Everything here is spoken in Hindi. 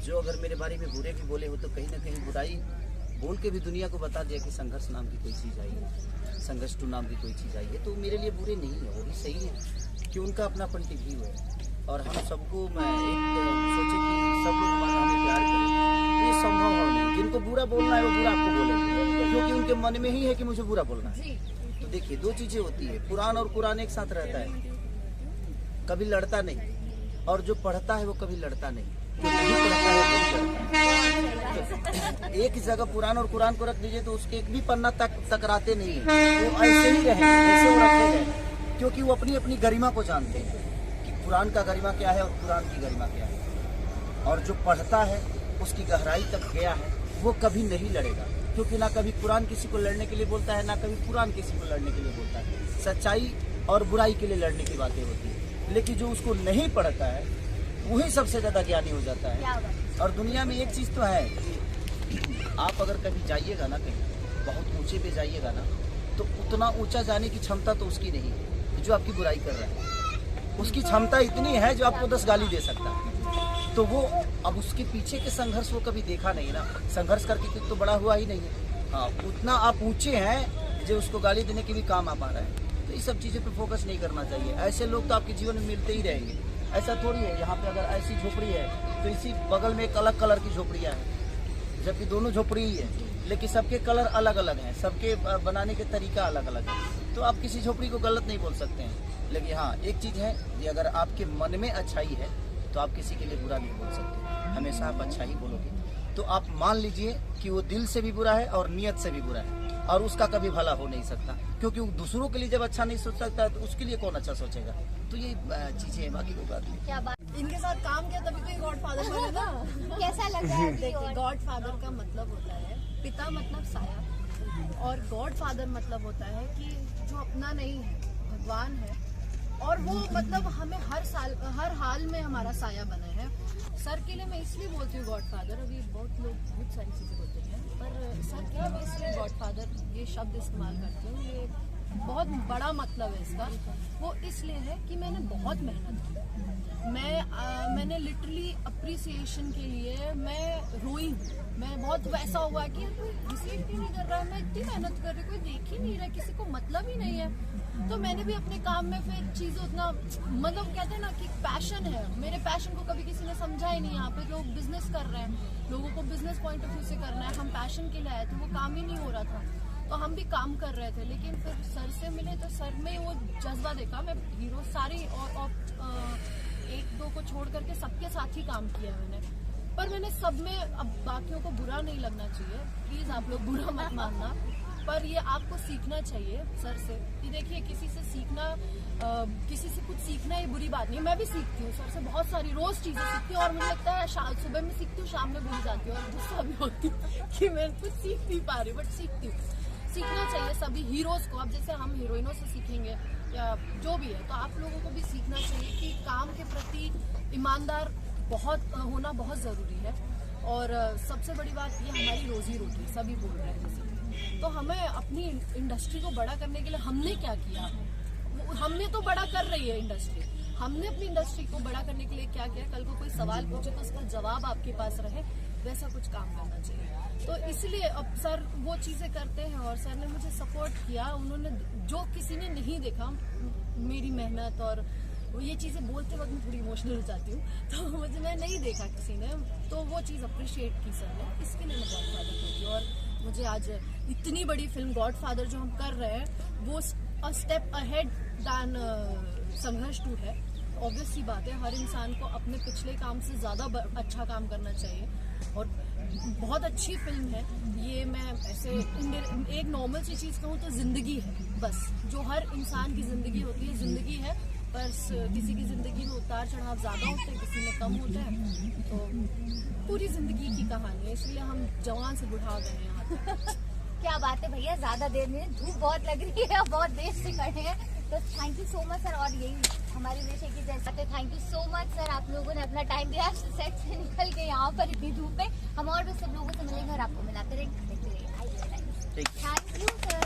जो अगर मेरे बारे में बुरे भी बोले हो तो कहीं ना कहीं बुराई बोल के भी दुनिया को बता दिया कि संघर्ष नाम की कोई चीज़ आई है, संघर्ष टू नाम की कोई चीज़ आई है, तो मेरे लिए बुरे नहीं है, वो भी सही है कि उनका अपना पॉइंट ऑफ व्यू है। और हम सबको मैं एक सोचे कि सब लोग हमें प्यार करें, तो ये संभव है नहीं। जिनको बुरा बोलना है वो बुरा आपको बोलेंगे, क्योंकि उनके मन में ही है कि मुझे बुरा बोलना है। तो देखिए, दो चीज़ें होती है, कुरान और कुरान एक साथ रहता है, कभी लड़ता नहीं, और जो पढ़ता है वो कभी लड़ता नहीं, जो नहीं पढ़ता है वो लड़ता है। एक जगह कुरान और कुरान को रख दीजिए तो उसके एक भी पन्ना तक टकराते नहीं है, वो ऐसे ही रहेंगे, ऐसे वो रखे गए, क्योंकि वो अपनी अपनी गरिमा को जानते हैं कि कुरान का गरिमा क्या है और कुरान की गरिमा क्या है। और जो पढ़ता है उसकी गहराई तक गया है, वो कभी नहीं लड़ेगा, क्योंकि ना कभी कुरान किसी को लड़ने के लिए बोलता है, ना कभी कुरान किसी को लड़ने के लिए बोलता है। सच्चाई और बुराई के लिए लड़ने की बातें होती है, लेकिन जो उसको नहीं पढ़ता है वही सबसे ज्यादा ज्ञानी हो जाता है। और दुनिया में एक चीज तो है कि आप अगर कभी जाइएगा ना, कहीं बहुत ऊंचे पे जाइएगा ना, तो उतना ऊंचा जाने की क्षमता तो उसकी नहीं है जो आपकी बुराई कर रहा है। उसकी क्षमता इतनी है जो आपको 10 गाली दे सकता है, तो वो अब उसके पीछे के संघर्ष वो कभी देखा नहीं ना, संघर्ष करके कुछ तो बड़ा हुआ ही नहीं है। हाँ, उतना आप ऊंचे हैं जो उसको गाली देने के भी काम आ पा रहा है। तो ये सब चीज़ों पे फोकस नहीं करना चाहिए। ऐसे लोग तो आपके जीवन में मिलते ही रहेंगे। ऐसा थोड़ी है यहाँ पे अगर ऐसी झोपड़ी है तो इसी बगल में एक अलग कलर की झोपड़ियाँ हैं, जबकि दोनों झोपड़ी ही है, लेकिन सबके कलर अलग अलग हैं, सबके बनाने के तरीका अलग अलग है। तो आप किसी झोपड़ी को गलत नहीं बोल सकते हैं। लेकिन हाँ, एक चीज़ है कि अगर आपके मन में अच्छाई है तो आप किसी के लिए बुरा नहीं बोल सकते, हमेशा आप अच्छा ही बोलोगे। तो आप मान लीजिए कि वो दिल से भी बुरा है और नियत से भी बुरा है, और उसका कभी भला हो नहीं सकता, क्योंकि वो दूसरों के लिए जब अच्छा नहीं सोच सकता तो उसके लिए कौन अच्छा सोचेगा। तो ये चीजें हैं, बाकी कोई बात नहीं। क्या बात, इनके साथ काम किया तभी तो ये गॉडफादर बने ना। कैसा लगा है? देखिए, गॉडफादर का मतलब होता है पिता, मतलब साया, और गॉडफादर मतलब होता है कि जो अपना नहीं है, भगवान है, और वो मतलब हमें हर हाल में हमारा साया बना है। सर के लिए मैं इसलिए बोलती हूँ गॉडफादर, अभी बहुत लोग बहुत सारी चीज़ें बोलते हैं, पर सर के लिए मैं इसलिए गॉडफादर ये शब्द इस्तेमाल करती हूँ। ये बहुत बड़ा मतलब है इसका। वो इसलिए है कि मैंने बहुत मेहनत की, मैंने लिटरली अप्रिसिएशन के लिए मैं रोई हूँ। मैं बहुत वैसा हुआ कि कोई रिसीव ही नहीं कर रहा है, मैं इतनी मेहनत कर रही, कोई देख ही नहीं रहा, किसी को मतलब ही नहीं है। तो मैंने भी अपने काम में फिर चीज़ उतना, मतलब कहते हैं ना कि पैशन है, मेरे पैशन को कभी किसी ने समझा ही नहीं। यहाँ पे लोग बिजनेस कर रहे हैं, लोगों को बिजनेस पॉइंट ऑफ व्यू से करना है, हम पैशन के लिए आए थे, वो काम ही नहीं हो रहा था, तो हम भी काम कर रहे थे। लेकिन फिर सर से मिले तो सर में वो जज्बा देखा। मैं हीरो सारी और एक दो को छोड़ करके सबके साथ ही काम किया मैंने, पर मैंने सब में, अब बाकियों को बुरा नहीं लगना चाहिए, प्लीज आप लोग बुरा मत मानना, पर ये आपको सीखना चाहिए सर से कि देखिए, किसी से सीखना, किसी से कुछ सीखना ये बुरी बात नहीं। मैं भी सीखती हूँ सर से, बहुत सारी रोज चीजें सीखती हूँ, और मुझे लगता है सुबह में सीखती हूँ, शाम में भूल जाती हूँ, और गुस्सा भी होती हूँ कि मैं कुछ सीख नहीं पा रही, बट सीखती हूँ। सीखना चाहिए सभी हीरोज को। अब जैसे हम हीरोइनों से सीखेंगे या जो भी है, तो आप लोगों को भी सीखना चाहिए कि काम के प्रति ईमानदार होना बहुत ज़रूरी है। और सबसे बड़ी बात ये, हमारी रोजी रोटी सभी बोल रहे हैं जैसे, तो हमें अपनी इंडस्ट्री को बड़ा करने के लिए हमने क्या किया? हमने तो बड़ा कर रही है इंडस्ट्री, हमने अपनी इंडस्ट्री को बड़ा करने के लिए क्या किया? कल को कोई सवाल पूछे तो उसका जवाब आपके पास रहे, वैसा कुछ काम करना चाहिए। तो इसलिए अब सर वो चीज़ें करते हैं, और सर ने मुझे सपोर्ट किया। उन्होंने, जो किसी ने नहीं देखा मेरी मेहनत, और ये चीज़ें बोलते वक्त मैं थोड़ी इमोशनल हो जाती हूँ, तो मुझे मैं नहीं देखा किसी ने, तो वो चीज़ अप्रिशिएट की सर ने, इसके लिए मैं गॉडफादर करती हूँ। और मुझे आज इतनी बड़ी फिल्म गॉडफादर जो हम कर रहे हैं, वो स्टेप अहेड दैन संघर्ष 2 है। ऑब्वियस सी बात है, हर इंसान को अपने पिछले काम से ज़्यादा अच्छा काम करना चाहिए, और बहुत अच्छी फिल्म है ये। मैं ऐसे एक नॉर्मल सी चीज़ कहूँ तो ज़िंदगी है, बस जो हर इंसान की ज़िंदगी होती है, ज़िंदगी है, बस किसी की ज़िंदगी में उतार चढ़ाव ज़्यादा होते हैं, किसी में कम होते हैं, तो पूरी ज़िंदगी की कहानी है, इसलिए हम जवान से बुढ़ा गए हैं यहाँ। क्या बात है भैया, ज्यादा देर में धूप बहुत लग रही है, बहुत देर से खड़े हैं, तो thank you so much sir. और यही हमारी विषय की जैसा, तो thank you so much sir, आप लोगों ने अपना टाइम दिया सेट से निकल के यहाँ पर इतनी धूप में। हम और भी सब लोगों से मिलेंगे और आपको मिलाते रहेंगे। Thank you sir.